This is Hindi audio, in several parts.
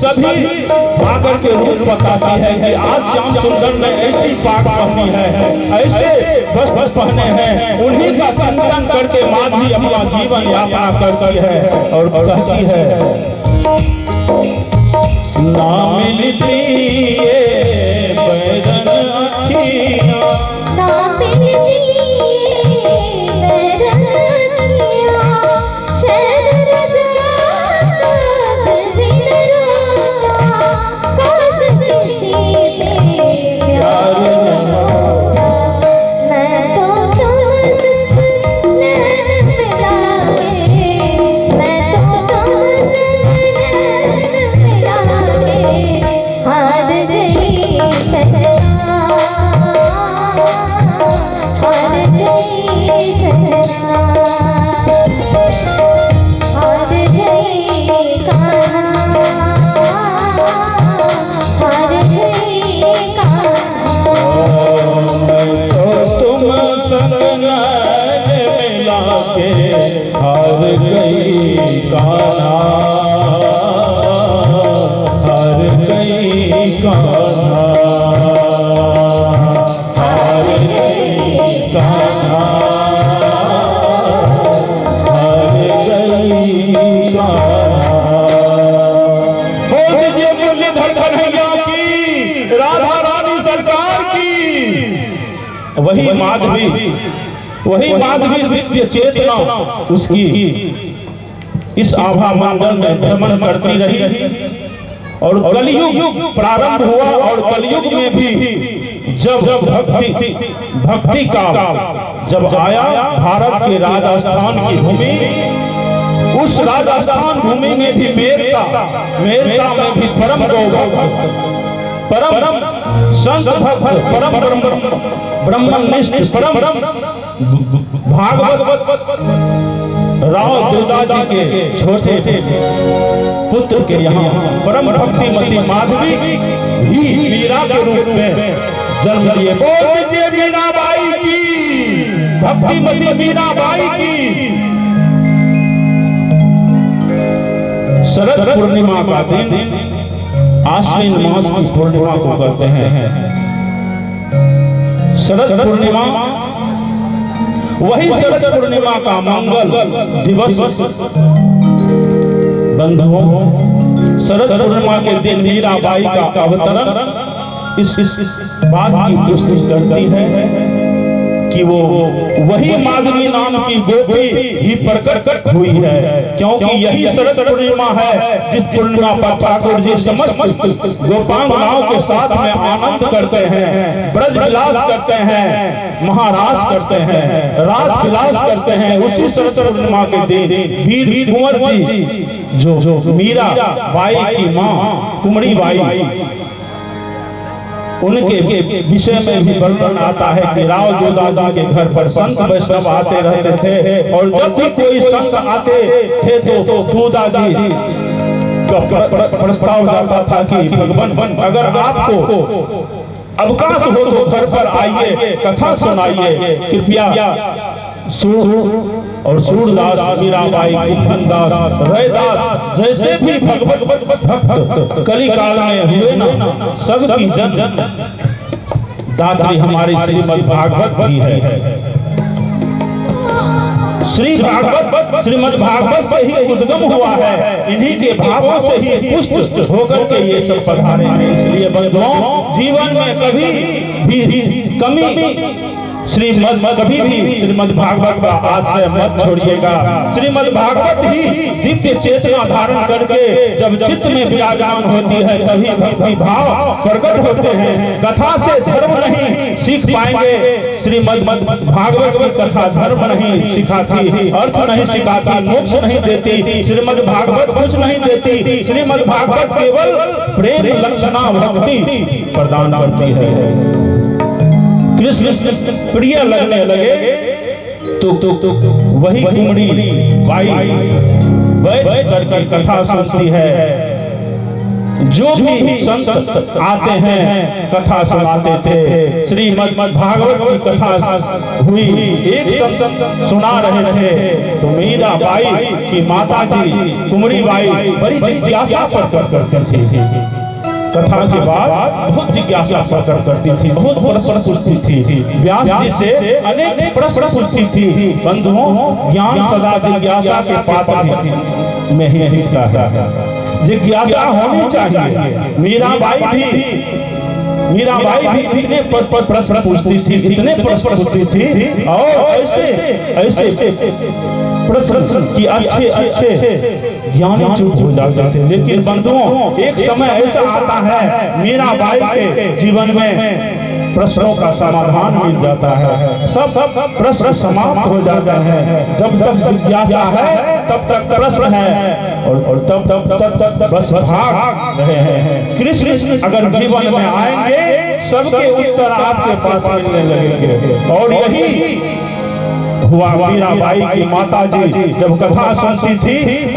पागल के रूप बताती है कि आज श्याम सुंदर ने ऐसी पाग पहनी है, ऐसे वस्त्र पहने हैं, उन्हीं का चिंतन करके माधवी अपना जीवन यापन करती है और कहती है ना मिलती ये बैरन अखियां, ना मिलती ये बैरन अखियां, चैन रजाता दिल रोता, काश किसी से प्यार न होता। मैं तो तुमसे नैन मिला के, मैं तो तुमसे नैन मिला के हार गई सजना, हार गई सजना, हार गई कान्हा, हार गई कान्हा। मैं तो तुम संग नैन मिला के हार गई कान्हा, हार गई कान्हा, हार गई कान्हा, हार गई कान्हा। बोल दीजिए मुरलीधर कन्हैया की, राधा रानी सरकार की। वही माधवी दिव्य चेतना उसकी इस आभा मंडल में भ्रमण करती रही और कलयुग प्रारंभ हुआ और कलयुग में भी जब भक्ति का जब आया भारत के राजस्थान की भूमि, उस राजस्थान भूमि में भी मेरता में भी परम परम संत भक्त परम ब्रह्मनिष्ठ परम भागवत राव दुर्गा जी के छोटे पुत्र के यहाँ परम भक्तिमती माधवी ही मीरा के रूप में जन्म लिए। बोल दीजिए मीराबाई की, भक्तिमती मीराबाई की। शरद पूर्णिमा का दिन आश्विन मास की पूर्णिमा को कहते हैं शरद पूर्णिमा। वही शरद पूर्णिमा का मंगल दिवस बंधुओं, शरद पूर्णिमा के दिन मीराबाई का अवतरण इस बात की पुष्टि करती है कि वो वही माधवी नाम की गोपी ही प्रकट हुई है, क्योंकि यही शरद पूर्णिमा है जिस पूर्णिमा पर ठाकुर जी समस्त गोपांगनाओं के साथ में आनंद करते हैं, ब्रज विलास करते हैं, महारास करते हैं, रास विलास करते हैं। उसी शरद पूर्णिमा के दिन वीर कुंवर जी जो मीरा बाई की माँ कुमरी बाई, उनके विषय में भी वर्णन आता है कि राव दुर्गा के घर पर संत वैष्णव आते रहते थे और जब भी कोई संत आते थे तो दुर्गा जी का प्रस्ताव जाता था कि भगवान अगर आपको अवकाश हो तो घर पर आइए, कथा सुनाइए, कृपया और सूरदास, मीराबाई, कुंभनदास, रैदास जैसे भी भगवत भक्त कली काल में हुए ना, सबकी जन दात्री हमारी श्रीमद् भागवत भी है। श्री भागवत श्रीमद् भागवत से ही उद्गम हुआ है, इन्हीं के भावों से ही पुष्ट होकर के ये सब पधारे हैं। इसलिए बंधुओं, जीवन में कभी भी कमी कभी भी श्रीमद् भागवत का आश्रय मत छोड़िएगा। श्रीमद् भागवत ही दिव्य चेतना धारण करके जब चित्त में विराजमान होती है तभी भक्ति भाव प्रकट होते हैं। कथा से धर्म नहीं सीख पाएंगे। श्रीमद् भागवत की कथा धर्म नहीं सिखाती, अर्थ नहीं सिखाती, मोक्ष नहीं देती। श्रीमद् भागवत कुछ नहीं देती। श्रीमद् भागवत केवल प्रेम लक्षणा भक्ति प्रदान करती है। कृष्ण प्रिय लगने लगे तो वही कुमरी बाई बैठ करके कथा सुनती है। जो भी संत आते हैं कथा सुनाते थे। श्रीमद् भागवत की कथा हुई, एक संत सुना रहे थे तो मीराबाई की माता जी कुमरी बाई बड़ी जिज्ञासा प्रकट करती थी। कथा के बाद बहुत जिज्ञासा प्रकट करती थी, बहुत प्रश्न पूछती थी, व्यास जी से अनेक प्रश्न पूछती थी। बंधुओं, ज्ञान सदा जिज्ञासा के पात्र में ही दिखता है, जिज्ञासा होनी चाहिए। मीराबाई भी इतने प्रश्न पूछती थी, इतने प्रश्न पूछती थी और ऐसे प्रश्न की अच्छे ज्ञानी चूक हो जाते थे। लेकिन बंधुओं, एक समय ऐसा आता है मीराबाई के जीवन में प्रश्नों का समाधान मिल जाता है, सब प्रश्न समाप्त हो जाते हैं। जब तक जिज्ञासा है तब तक प्रश्न है और तब बस भाग रहे हैं। कृष्ण अगर जीवन में आएंगे सबके उत्तर आपके पास मिलने लगेंगे। और यही हुआ। मीराबाई की माता जी जब कथा सुनती थी,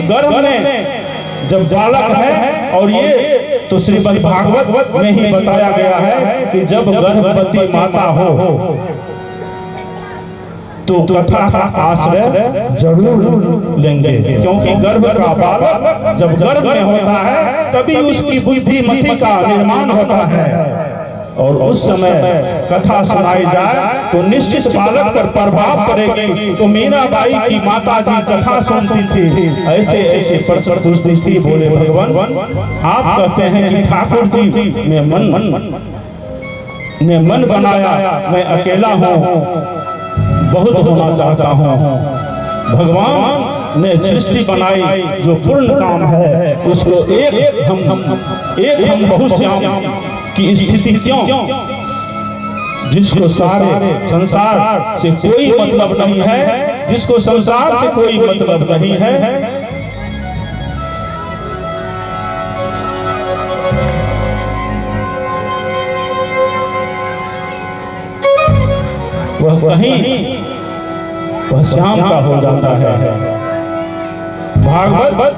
गर्भ में जब बालक है, और ये तो श्रीमद् भागवत में ही बताया गया है कि जब गर्भवती माता हो तो कथा का आश्रय जरूर लेंगे, क्योंकि गर्भ का बालक जब गर्भ में होता है तभी उसकी बुद्धिमती का निर्माण होता है। और उस समय कथा सुनाई जाए तो निश्चित बालक पर प्रभाव पड़ेगी। तो मीराबाई की माता जी कथा सुनती थी, ऐसे प्रश्न पूछती थी। बोले भगवान, आप कहते हैं कि ठाकुर जी ने मन बनाया, मैं अकेला हूँ, बहुत होना चाहता हूँ। भगवान ने सृष्टि बनाई जो पूर्ण काम है, उसको एक हम बहुश्याम की स्थिति क्यों, जिसको सारे संसार से कोई मतलब नहीं है, जिसको संसार से कोई मतलब नहीं है, वह कहीं वह श्याम का हो जाता है। भागवत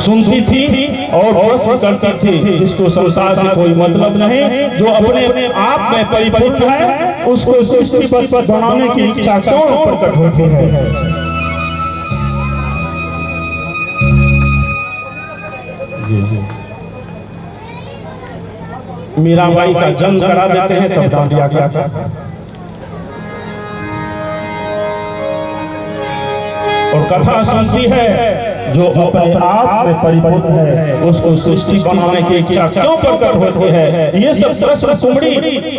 सुनती थी और प्रश्न करती थी, जिसको संसार से कोई मतलब नहीं, जो अपने आप में परिपूर्ण है, उसको सृष्टि पर बनाने की इच्छा क्यों प्रकट होती है। मीराबाई का जन्म करा देते हैं तब डांडिया का, और कथा सुनती है, जो अपने आप में परिपूर्ण है, उसको सृष्टि बनाने की इच्छा क्यों प्रकट होती है। ये सब प्रश्न कुमड़ी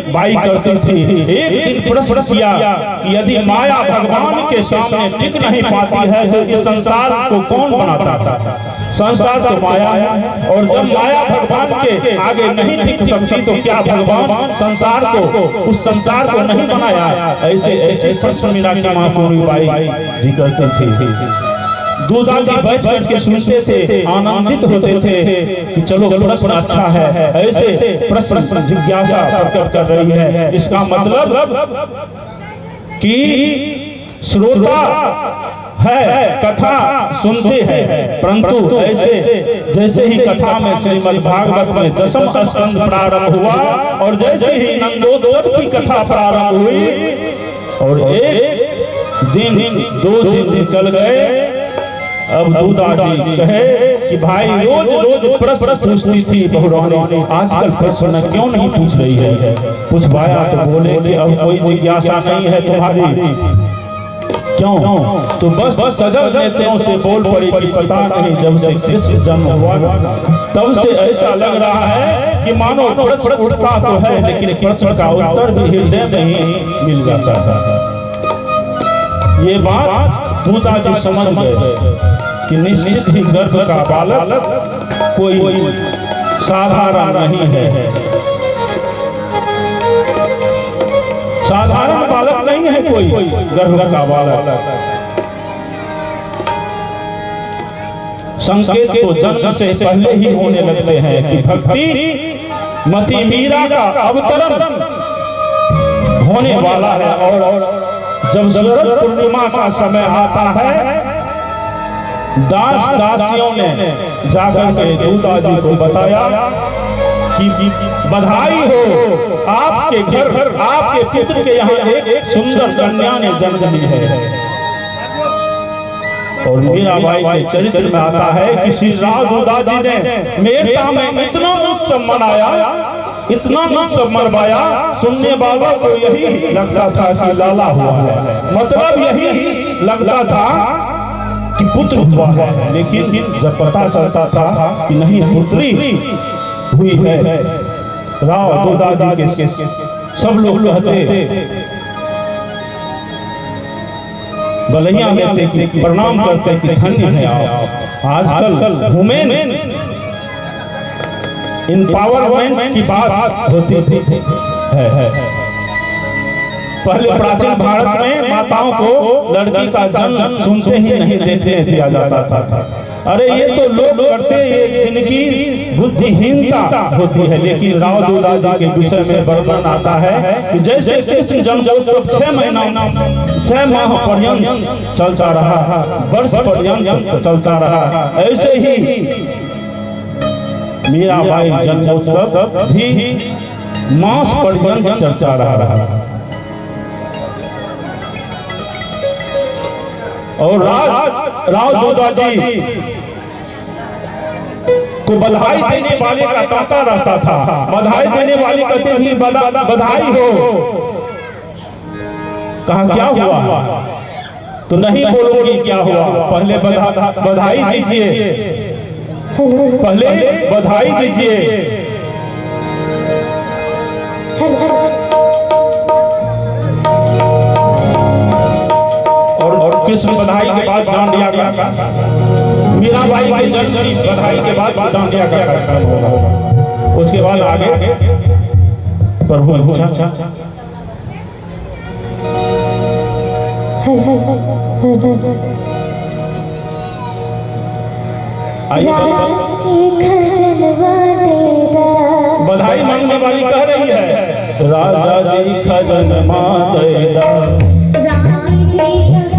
बाई करती थी। एक दिन प्रश्न किया कि यदि माया भगवान के सामने टिक नहीं पाती है तो इस संसार को कौन बनाता था। संसार तो माया है, और जब माया भगवान के आगे नहीं टिक सकती तो क्या भगवान संसार को, उस संसार को नहीं बनाया। ऐसे प्रश्न मीरा की मां कुमड़ी बाई जी करती थी। दूधा जी बैठ के सुनते थे, आनंदित होते थे कि चलो प्रश्न अच्छा है। ऐसे प्रश्न जिज्ञासा प्रकट कर रही है। इसका मतलब कि श्रोता है, कथा सुनते हैं, परंतु ऐसे जैसे ही कथा में श्रीमद् भागवत में 10वां स्कंद प्रारंभ हुआ, और जैसे ही नंदोदय की कथा प्रारंभ हुई, और एक दिन 2 दिन निकल गए। अब दूधा जी कहे कि भाई रोज प्रश्न पूछती थी बहुरानी, आजकल प्रश्न क्यों नहीं पूछ रही है। पूछवाया तो बोले कि अब कोई जिज्ञासा नहीं है तुम्हारी। क्यों? तो बस सजल नेत्रों से बोल पड़ी कि पता नहीं, जब से कृष्ण जन्म हुआ तब से ऐसा लग रहा है कि मानो प्रश्न उठता तो है, लेकिन प्रश्न का उत्तर भी हृदय में ही मिल जाता है। ये बात दूधा जी समझ गए कि निश्चित ही गर्भ का बालक कोई साधारण नहीं है, साधारण बालक नहीं है कोई गर्भ का बालक। संकेत तो जन्म से पहले ही होने लगते हैं कि भक्ति मति मीरा का अवतरण होने वाला है। और जब शरद पूर्णिमा का समय आता है, दास दासियों ने जाकर के दूधा जी को बताया कि बधाई हो, आपके घर, आपके पुत्र के यहाँ एक सुंदर कन्या ने जन्म ली है। और मीराबाई के चरित्र में आता है कि श्री राव दूधा जी ने मेरठा में इतना उत्सव मनाया, इतना उत्सव मनवाया, सुनने वालों को यही लगता था कि लाला हुआ है, मतलब यही लगता था कि पुत्र हुआ है। लेकिन जब पता चलता था कि नहीं, पुत्री हुई है, राव दूधा जी के सब लोग कहते, बलैया लेते कि प्रणाम करते कि धन्य है आप। आजकल वुमेन एम्पावरमेंट की बात होती थी है। पहले प्राचीन भारत में माताओं को लड़की का जन्म सुनते ही नहीं देखने दिया जाता था। अरे ये तो लोग करते, ये इनकी बुद्धिहीनता होती है। लेकिन राव दूधा जी के विषय में वर्णन आता है कि जैसे कृष्ण जन्मोत्सव 6 माह पर्यंत चलता रहा, वर्ष पर्यंत चलता रहा, ऐसे ही मीराबाई जन्मोत्सव भी मास पर्यंत चलता रहा। और राव दूधा जी को बधाई देने वाले का तांता रहता था। बधाई देने वाले कहते ही बधाई हो। कहा क्या हुआ? तो नहीं बोलोगी क्या हुआ, पहले बधाई दीजिए, पहले बधाई दीजिए। कृष्ण बधाई के बाद डांडिया का, मीराबाई के जन्म की बधाई के बाद डांडिया का कार्यक्रम होगा। उसके बाद आगे प्रभु इच्छा बधाई मांगने वाली कह रही है, राजा जी खजनमा दे दा।